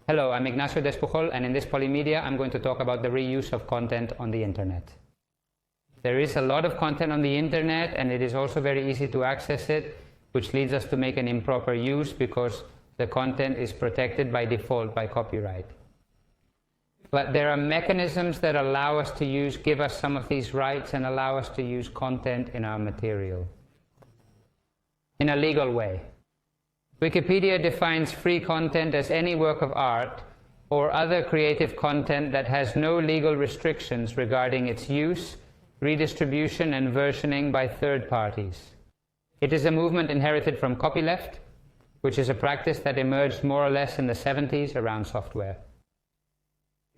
Hello, I'm Ignacio Despujol, and in this Polymedia I'm going to talk about the reuse of content on the internet. There is a lot of content on the internet, and it is also very easy to access it, which leads us to make an improper use because the content is protected by default by copyright. But there are mechanisms that allow us to give us some of these rights and allow us to use content in our material in a legal way. Wikipedia defines free content as any work of art or other creative content that has no legal restrictions regarding its use, redistribution and versioning by third parties. It is a movement inherited from copyleft, which is a practice that emerged more or less in the 70s around software.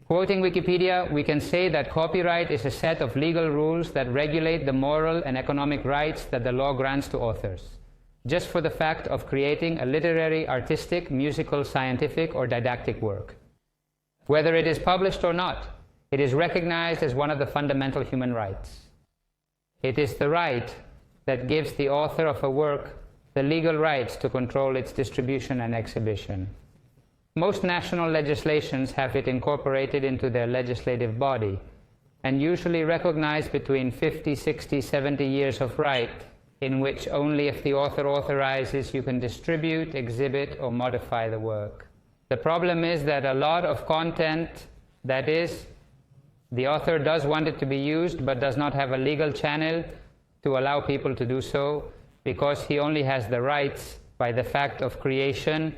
Quoting Wikipedia, we can say that copyright is a set of legal rules that regulate the moral and economic rights that the law grants to authors, just for the fact of creating a literary, artistic, musical, scientific, or didactic work. Whether it is published or not, it is recognized as one of the fundamental human rights. It is the right that gives the author of a work the legal rights to control its distribution and exhibition. Most national legislations have it incorporated into their legislative body, and usually recognize between 50, 60, 70 years of right, in which only if the author authorizes you can distribute, exhibit, or modify the work. The problem is that a lot of content, that is, the author does want it to be used but does not have a legal channel to allow people to do so, because he only has the rights by the fact of creation,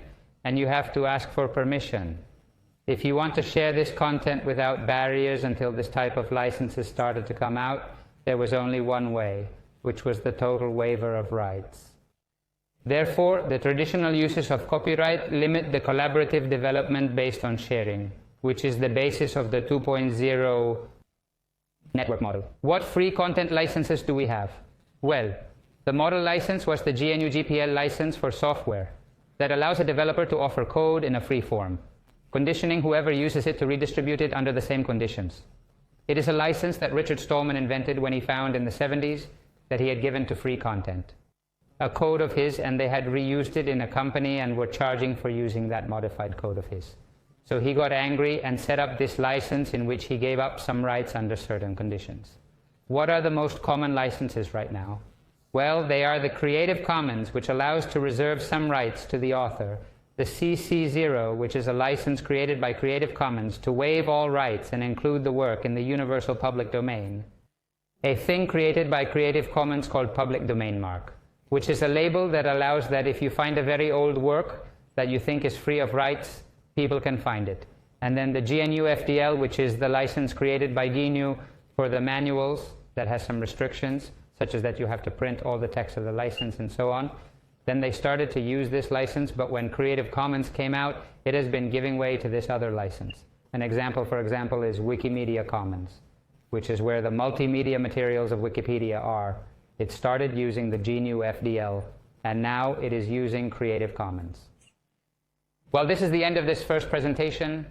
and you have to ask for permission. If you want to share this content without barriers until this type of licenses started to come out, there was only one way, which was the total waiver of rights. Therefore, the traditional uses of copyright limit the collaborative development based on sharing, which is the basis of the 2.0 network model. What free content licenses do we have? Well, the model license was the GNU-GPL license for software that allows a developer to offer code in a free form, conditioning whoever uses it to redistribute it under the same conditions. It is a license that Richard Stallman invented when he found in the 70s that he had given to free content. A code of his, and they had reused it in a company and were charging for using that modified code of his. So he got angry and set up this license in which he gave up some rights under certain conditions. What are the most common licenses right now? Well, they are the Creative Commons, which allows to reserve some rights to the author, the CC0, which is a license created by Creative Commons to waive all rights and include the work in the universal public domain, a thing created by Creative Commons called Public Domain Mark, which is a label that allows that if you find a very old work that you think is free of rights, people can find it. And then the GNU FDL, which is the license created by GNU for the manuals that has some restrictions, such as that you have to print all the text of the license and so on. Then they started to use this license, but when Creative Commons came out, it has been giving way to this other license. An example, for example, is Wikimedia Commons, which is where the multimedia materials of Wikipedia are. It started using the GNU FDL, and now it is using Creative Commons. Well, this is the end of this first presentation.